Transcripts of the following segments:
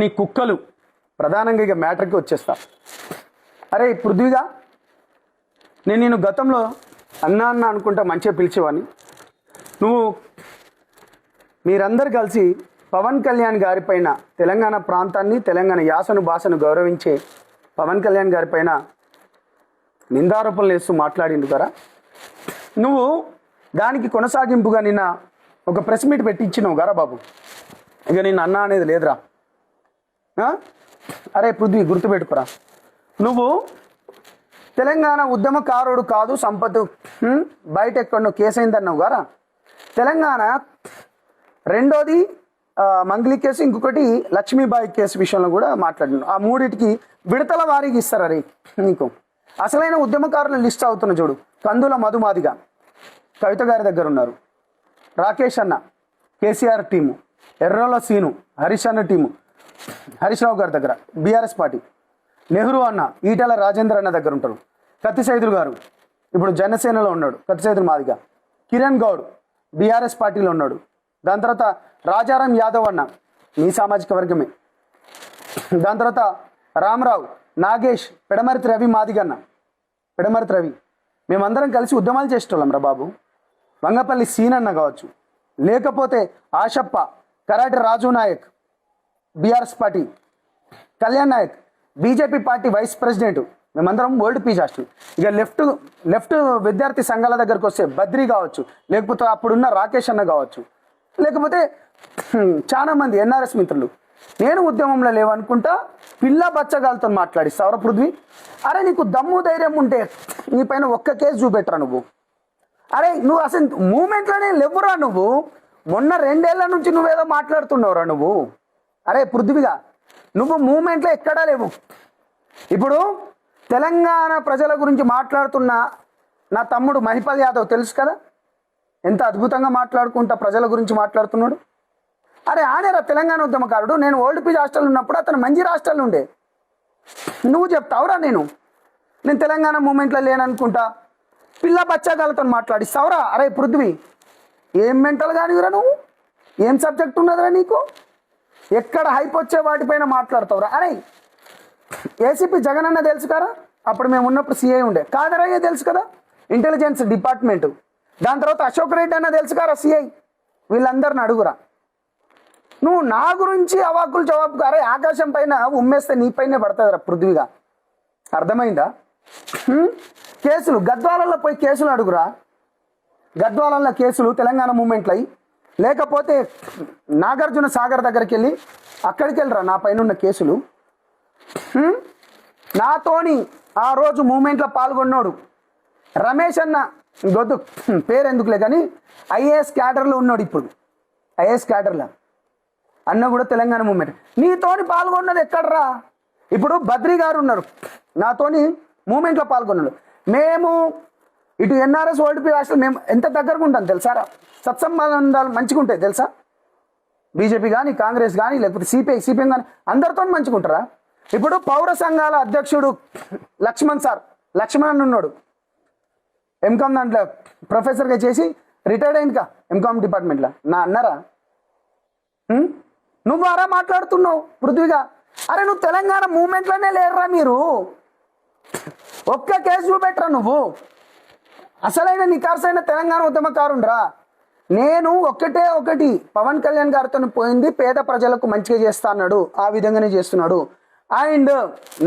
నీ కుక్కలు ప్రధానంగా ఇక మ్యాటర్కి వచ్చేస్తా. అరే పృథ్వీగా, నేను గతంలో అన్నా అన్న అనుకుంటా మంచిగా పిలిచేవాడిని. నువ్వు మీరందరు కలిసి పవన్ కళ్యాణ్ గారి పైన, తెలంగాణ ప్రాంతాన్ని, తెలంగాణ యాసను భాషను గౌరవించే పవన్ కళ్యాణ్ గారి పైన నిందారోపణలు వేస్తూ మాట్లాడిండు కదా. నువ్వు దానికి కొనసాగింపుగా నిన్న ఒక ప్రెస్ మీట్ పెట్టించినావు గారా బాబు. ఇక నిన్ను అన్నా అనేది లేదురా. అరే పృథ్వీ, గుర్తుపెట్టుకురా, నువ్వు తెలంగాణ ఉద్యమకారుడు కాదు సంపత్, బయట ఎక్కడో కేసు అయిందన్నావు గారా. తెలంగాణ రెండోది మంగ్లీ కేసు, ఇంకొకటి లక్ష్మీబాయి కేసు విషయంలో కూడా మాట్లాడినావు. ఆ మూడింటికి విడతల వారీకి ఇస్తారు. అరే నీకు అసలైన ఉద్యమకారుల లిస్ట్ అవుతున్న చూడు. కందుల మధుమాదిగా కవిత గారి దగ్గర ఉన్నారు, రాకేష్ అన్న కేసీఆర్ టీము, ఎర్రల సీను హరీష్ అన్న టీము హరీష్ రావు గారి దగ్గర బీఆర్ఎస్ పార్టీ, నెహ్రూ అన్న ఈటల రాజేంద్ర అన్న దగ్గర ఉంటారు, కత్తి సైదులు గారు ఇప్పుడు జనసేనలో ఉన్నాడు, కత్తి సైదులు మాదిగా, కిరణ్ గౌడ్ బీఆర్ఎస్ పార్టీలో ఉన్నాడు, దాని తర్వాత రాజారాం యాదవ్ అన్న మీ సామాజిక వర్గమే, దాని తర్వాత రామరావు, నాగేష్, పెడమర్తి రవి మాదిగన్న, పెడమర్తి రవి, మేమందరం కలిసి ఉద్యమాలు చేసేటోళ్ళం రా బాబు. వంగపల్లి సీనన్న కావచ్చు, లేకపోతే Ashappa, Karati Raju Naik BRS party, Kalyan Naik BJP party vice president, మేమందరం ఓల్డ్ పీస్ హాస్టల్. ఇక లెఫ్ట్ విద్యార్థి సంఘాల దగ్గరకు వస్తే బద్రీ కావచ్చు, లేకపోతే అప్పుడున్న రాకేష్ అన్న కావచ్చు, లేకపోతే చాలా మంది ఎన్ఆర్ఎస్ మిత్రులు. నేను ఉద్యమంలో లేవనుకుంటా పిల్ల బచ్చగాలతో మాట్లాడిస్తావరా పృథ్వీ. అరే నీకు దమ్ము ధైర్యం ఉంటే నీ పైన ఒక్క కేసు చూపెట్టరా నువ్వు. అరే నువ్వు అసలు మూమెంట్లోనే లేవురా నువ్వు. మొన్న 2 ఏళ్ల నుంచి నువ్వేదో మాట్లాడుతున్నావురా నువ్వు. అరే పృథ్వీగా, నువ్వు మూమెంట్లో ఎక్కడా లేవు. ఇప్పుడు తెలంగాణ ప్రజల గురించి మాట్లాడుతున్న నా తమ్ముడు మహిపాల్ యాదవ్ తెలుసు కదా, ఎంత అద్భుతంగా మాట్లాడుకుంటా ప్రజల గురించి మాట్లాడుతున్నాడు. అరే ఆనేరా తెలంగాణ ఉద్యమకారుడు. నేను ఓల్డ్ పీజ్ హాస్టల్ ఉన్నప్పుడు అతను మంజీరా హాస్టల్ ఉండే. నువ్వు చెప్తావురా నేను తెలంగాణ మూమెంట్లో లేననుకుంటా పిల్ల బచ్చాగాలతో మాట్లాడిస్తావురా. అరే పృథ్వీ, ఏం మెంటల్ కానివిరా నువ్వు, ఏం సబ్జెక్ట్ ఉన్నదిరా నీకు, ఎక్కడ హైప్ వచ్చే వాటిపైన మాట్లాడతావురా. అరే ఏసీపీ జగన్ అన్న తెలుసు కదా, అప్పుడు మేము ఉన్నప్పుడు సిఐ ఉండే, కాదరయ్య తెలుసు కదా ఇంటెలిజెన్స్ డిపార్ట్మెంటు, దాని తర్వాత అశోక్ రెడ్డి అన్న తెలుసు కదా సిఐ. వీళ్ళందరిని అడుగురా. నువ్వు నా గురించి అవాకులు జవాబు. అరే ఆకాశం పైన ఉమ్మేస్తే నీ పైనే పడుతుందిరా పృథ్వీగా, అర్థమైందా. కేసులు గద్వాలలో పోయి కేసులు అడుగురా. గద్వాలలో కేసులు తెలంగాణ మూమెంట్లు అయ్యి, లేకపోతే నాగార్జున సాగర్ దగ్గరికి వెళ్ళి అక్కడికి వెళ్ళరా నా పైన ఉన్న కేసులు. నాతోని ఆ రోజు మూమెంట్లో పాల్గొన్నాడు రమేష్ అన్న, గొద్దు పేరు ఎందుకులే కానీ ఐఏఎస్ క్యాడర్లో ఉన్నాడు. ఇప్పుడు ఐఏఎస్ క్యాడర్లో అన్న కూడా తెలంగాణ మూమెంట్. నీతోని పాల్గొన్నది ఎక్కడరా. ఇప్పుడు బద్రీ గారు ఉన్నారు, నాతోని మూమెంట్లో పాల్గొన్నాడు. మేము ఇటు ఎన్ఆర్ఎస్ ఓల్డ్ పీ హాస్టల్ మేము ఎంత దగ్గరగా ఉంటాం తెలుసారా. సత్సంబంధాలు మంచిగా ఉంటాయి తెలుసా. బీజేపీ కానీ కాంగ్రెస్ కానీ లేకపోతే సిపిఎం కానీ అందరితో మంచిగా ఉంటారా. ఇప్పుడు పౌర సంఘాల అధ్యక్షుడు లక్ష్మణ్ ఉన్నాడు, ఎంకామ్ దాంట్లో ప్రొఫెసర్గా చేసి రిటైర్డ్ అయిందిగా ఎంకామ్ డిపార్ట్మెంట్లో. నా అన్నారా నువ్వు అరా మాట్లాడుతున్నావు పృథ్వీగా. అరే నువ్వు తెలంగాణ మూమెంట్లోనే లేరురా మీరు. ఒక్క కేసు చూపెట్టరా నువ్వు. అసలైన నికార్సైన తెలంగాణ ఉద్యమకారుండ్రా. నేను ఒకటి పవన్ కళ్యాణ్ గారితో పోయింది పేద ప్రజలకు మంచిగా చేస్తా అన్నాడు, ఆ విధంగానే చేస్తున్నాడు. అండ్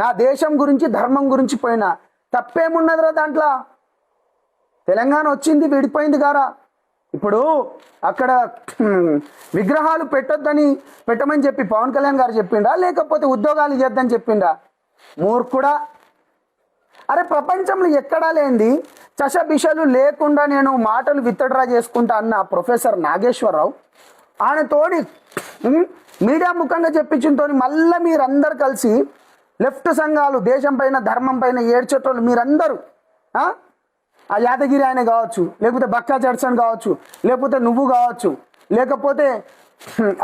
నా దేశం గురించి ధర్మం గురించి పోయినా తప్పేమున్నదిరా దాంట్లో. తెలంగాణ వచ్చింది విడిపోయింది గారా. ఇప్పుడు అక్కడ విగ్రహాలు పెట్టమని చెప్పి పవన్ కళ్యాణ్ గారు చెప్పిండా, లేకపోతే ఉద్యోగాలు ఇవ్వద్దని చెప్పిండా. మూర్ఖుడా. అరే ప్రపంచంలో ఎక్కడా లేనిది చషబిషలు లేకుండా నేను మాటలు విత్డ్రా చేసుకుంటా అన్న ప్రొఫెసర్ నాగేశ్వరరావు, ఆయనతోని మీడియా ముఖంగా చెప్పించుతో మళ్ళీ మీరందరూ కలిసి లెఫ్ట్ సంఘాలు దేశం పైన ధర్మం పైన ఏడ్చేటోళ్ళు మీరందరూ, ఆ యాదగిరి ఆయన కావచ్చు, లేకపోతే బక్కా జడ్సన్ కావచ్చు, లేకపోతే నువ్వు కావచ్చు, లేకపోతే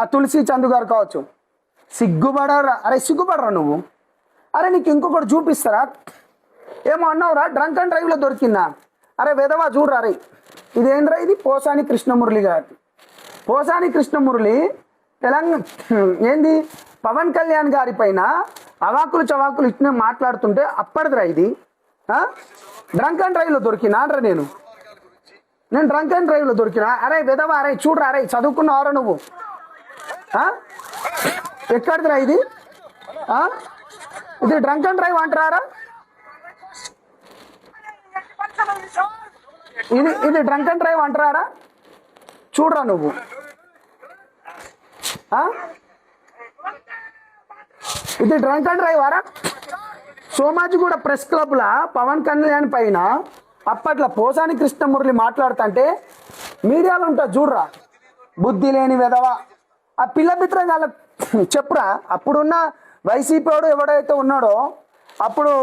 ఆ తులసి చందు గారు కావచ్చు, సిగ్గుపడరా. అరే సిగ్గుపడరా నువ్వు. అరే నీకు ఇంకొకటి చూపిస్తారా. ఏమో అన్నావురా డ్రంక్ అండ్ డ్రైవ్లో దొరికిందా. అరే వెదవా చూడరా. అరే ఇదేంద్రా, ఇది పోసాని కృష్ణమురళి గారి. పోసాని కృష్ణమురళి తెలంగాణ ఏంది పవన్ కళ్యాణ్ గారి పైన అవాకులు చవాకులు ఇట్నే మాట్లాడుతుంటే అప్పటిదిరా ఇది. డ్రంక్ అండ్ డ్రైవ్లో దొరికినా అంటారా నేను డ్రంక్ అండ్ డ్రైవ్లో దొరికినా? అరే విధవా, అరే చూడరా, అరే చదువుకున్నావరా నువ్వు? ఎక్కడిదిరా ఇది? ఇది డ్రంక్ అండ్ డ్రైవ్ అంటారా? ఇది డ్రంక్ అండ్ డ్రైవ్ అంటారా? చూడరా నువ్వు. ఇది డ్రంక్ అండ్ డ్రైవ్ ఆరా? సోమాజిగూడ ప్రెస్ క్లబ్లా పవన్ కళ్యాణ్ పైన అప్పట్లో పోసాని కృష్ణమురళి మాట్లాడుతుంటే మీడియాలో ఉంటా చూడరా, బుద్ధి లేని విధవ. ఆ పిల్ల మిత్రం వాళ్ళ చెప్పురా. అప్పుడున్న వైసీపీ వాడు ఎవడైతే ఉన్నాడో అప్పుడు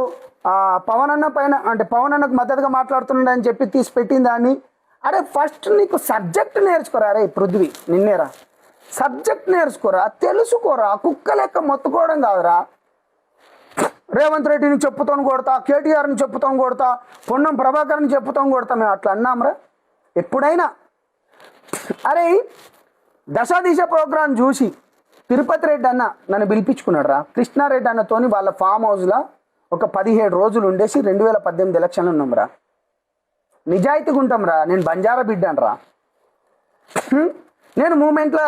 పవన్ అన్న పైన అంటే పవన్ అన్నకు మద్దతుగా మాట్లాడుతున్నాడని చెప్పి తీసి పెట్టింది దాన్ని. అరే ఫస్ట్ నీకు సబ్జెక్ట్ నేర్చుకోరా. అరే పృథ్వీ నిన్నేరా, సబ్జెక్ట్ నేర్చుకోరా, తెలుసుకోరా. కుక్క లెక్క మొత్తుకోవడం కాదురా. రేవంత్ రెడ్డిని చెప్పుతోని కొడతా, కేటీఆర్ని చెప్పుతోని కొడతా, పొన్నం ప్రభాకర్ని చెప్పుతోని కొడతా, మేము అట్లా అన్నాంరా ఎప్పుడైనా? అరే దశ ప్రోగ్రాం చూసి తిరుపతి రెడ్డి అన్న నన్ను పిలిపించుకున్నాడు రా. కృష్ణారెడ్డి అన్నతోని వాళ్ళ ఫామ్ హౌస్లో ఒక 17 రోజులు ఉండేసి 2018 ఎలక్షన్లు ఉన్నాం రా. నిజాయితీగా ఉంటాం రా. నేను బంజారా బిడ్డాను రా. నేను మూమెంట్లో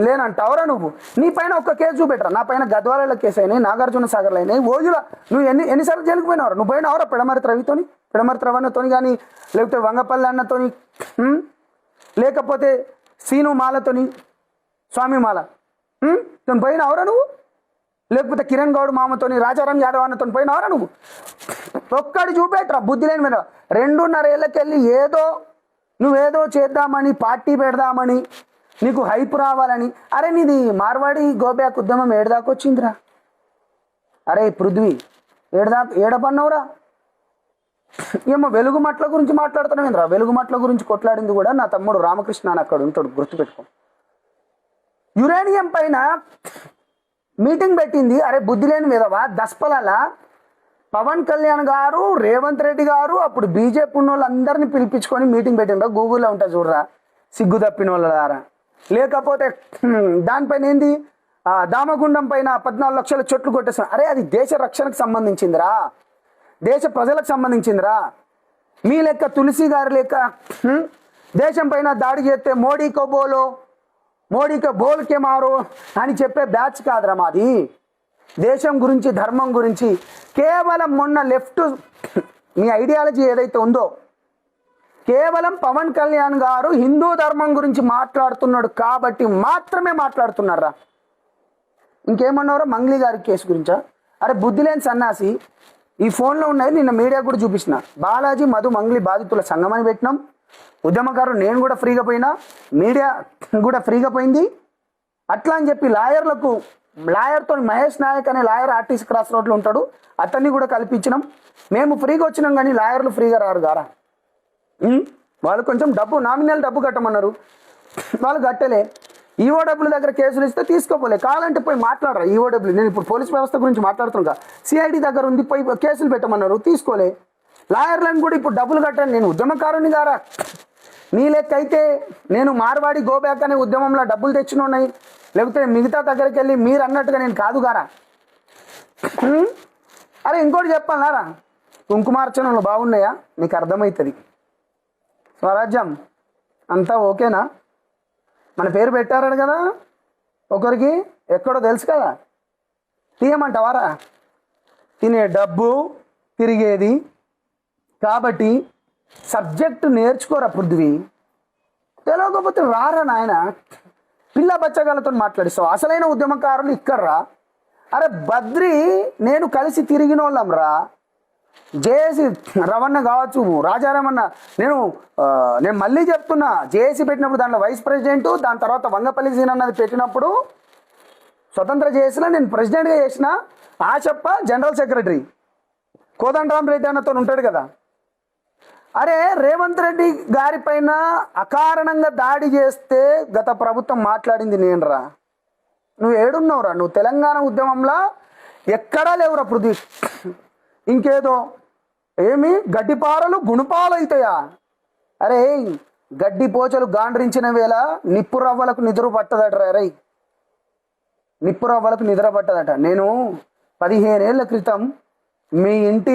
లేనంటావురా నువ్వు? నీ పైన ఒక్క కేసు చూపెట్టరా. నా పైన గద్వాలలో కేసు అయినాయి, నాగార్జున సాగర్లో అయినాయి, ఓజుల నువ్వు ఎన్నిసార్లు జైలుకు పోయినావురా? నువ్వు పోయినావురా పెడమర్తి రవణతోని కానీ, లేకపోతే వంగపల్లి అన్నతోని, లేకపోతే సీను మాలతోని, స్వామి మాల తను పోయినావురా నువ్వు? లేకపోతే కిరణ్ గౌడ్ మామతోని, రాజారాం యాదవ్ అన్నతో పోయినావురా నువ్వు? ఒక్కడి చూపెట్టరా బుద్ధి లేని మీద. 2.5 ఏళ్ళకెళ్ళి నువ్వేదో చేద్దామని, పార్టీ పెడదామని, నీకు హైప్ రావాలని. అరే నీది మార్వాడి గోబ్యాక్ ఉద్యమం ఏడదాకా వచ్చిందిరా. అరే పృథ్వీ ఏడపన్నవురా? ఏమో వెలుగు మట్ల గురించి మాట్లాడుతున్నావేంద్రా? వెలుగు మట్ల గురించి కొట్లాడింది కూడా నా తమ్ముడు రామకృష్ణ అని అక్కడ ఉంటాడు, గుర్తుపెట్టుకో. యురేనియం పైన మీటింగ్ పెట్టింది. అరే బుద్ధి లేని మీదవా దస్పలాల పవన్ కళ్యాణ్ గారు, రేవంత్ రెడ్డి గారు అప్పుడు బీజేపీ ఉన్న వాళ్ళందరినీ పిలిపించుకొని మీటింగ్ పెట్టిండ్రా. గూగుల్లో ఉంటా చూడరా, సిగ్గు తప్పిన వాళ్ళ ద్వారా. లేకపోతే దానిపైన ఏంది, దామగుండం పైన 14 లక్షల చెట్లు కొట్టేస్తాం. అరే అది దేశ రక్షణకు సంబంధించిందిరా, దేశ ప్రజలకు సంబంధించిందిరా. మీ లెక్క తులసి గారి లెక్క దేశం పైన దాడి చేస్తే మోడీకి బోల్కే మారు అని చెప్పే బ్యాచ్ కాదురా మాది. దేశం గురించి, ధర్మం గురించి కేవలం మొన్న లెఫ్ట్ మీ ఐడియాలజీ ఏదైతే ఉందో, కేవలం పవన్ కళ్యాణ్ గారు హిందూ ధర్మం గురించి మాట్లాడుతున్నాడు కాబట్టి మాత్రమే మాట్లాడుతున్నారా. ఇంకేమన్నారో మంగ్లీ గారి కేసు గురించా? అరే బుద్ధి లేని సన్నాసి, ఈ ఫోన్లో ఉన్నది నిన్న మీడియా కూడా చూపించిన. బాలాజీ మధు మంగ్లీ బాధితుల సంఘం అని పెట్టినాం. ఉద్యమకారులు నేను కూడా ఫ్రీగా పోయినా, మీడియా కూడా ఫ్రీగా పోయింది. అట్లా అని చెప్పి లాయర్తో మహేష్ నాయక్ అనే లాయర్ ఆర్టీసీ క్రాస్ రోడ్లో ఉంటాడు, అతన్ని కూడా కల్పించినాం. మేము ఫ్రీగా వచ్చినాం కానీ లాయర్లు ఫ్రీగా రారు గారా. వాళ్ళు కొంచెం నామినల్ డబ్బు కట్టమన్నారు, వాళ్ళు కట్టలే. ఈఓడబ్ల్యూ దగ్గర కేసులు ఇస్తే తీసుకోపోలే. కావాలంటే పోయి మాట్లాడరా ఈఓడబ్ల్యూ. నేను ఇప్పుడు పోలీస్ వ్యవస్థ గురించి మాట్లాడుతున్నా. సిఐడి దగ్గర ఉంది, పోయి కేసులు పెట్టమన్నారు, తీసుకోలే. లాయర్లను కూడా ఇప్పుడు డబ్బులు కట్టాను. నేను ఉద్యమకారుని గారా. నీ లెక్క అయితే నేను మార్వాడి గోబ్యాక్ అనే ఉద్యమంలో డబ్బులు తెచ్చిన ఉన్నాయి, లేకపోతే మిగతా దగ్గరికి వెళ్ళి మీరు అన్నట్టుగా నేను కాదు గారా. అరే ఇంకోటి చెప్పాలరా, కుంకుమార్చనలు బాగున్నాయా? నీకు అర్థమవుతుంది. స్వరాజ్యం అంతా ఓకేనా? మన పేరు పెట్టారడు కదా ఒకరికి, ఎక్కడో తెలుసు కదా. తీయమంటావారా? తినే డబ్బు తిరిగేది కాబట్టి సబ్జెక్టు నేర్చుకోరా పృథ్వీ. తెలియకపోతే రారా నాయన, పిల్ల బచ్చగాళ్ళతో మాట్లాడిస్తావు. అసలైన ఉద్యమకారులు ఇక్కడ్రా. అరే బద్రి నేను కలిసి తిరిగిన వాళ్ళం రా. జేఏసీ రవణ కావచ్చు, రాజారామన్న. నేను మళ్ళీ చెప్తున్నా, జేఏసీ పెట్టినప్పుడు దాంట్లో వైస్ ప్రెసిడెంట్, దాని తర్వాత వంగపల్లి సీన్ అన్నది పెట్టినప్పుడు స్వతంత్ర జేఏసీలో నేను ప్రెసిడెంట్గా చేసిన. ఆశప్ప జనరల్ సెక్రటరీ, కోదండరామ్ రెడ్డి అన్నతో ఉంటాడు కదా. అరే రేవంత్ రెడ్డి గారి పైన అకారణంగా దాడి చేస్తే గత ప్రభుత్వం మాట్లాడింది నేనురా. నువ్వు ఏడున్నావురా? నువ్వు తెలంగాణ ఉద్యమంలో ఎక్కడా లేవురా పృథ్వీ. ఇంకేదో ఏమి గడ్డిపారలు గుణపాలు అవుతాయా? అరే గడ్డి పోచలు గాండ్రించిన వేళ నిప్పు రవ్వలకు నిద్ర పట్టదటరా. రై నిప్పురవ్వలకు నిద్ర పట్టదట. నేను 15 ఏళ్ల క్రితం మీ ఇంటి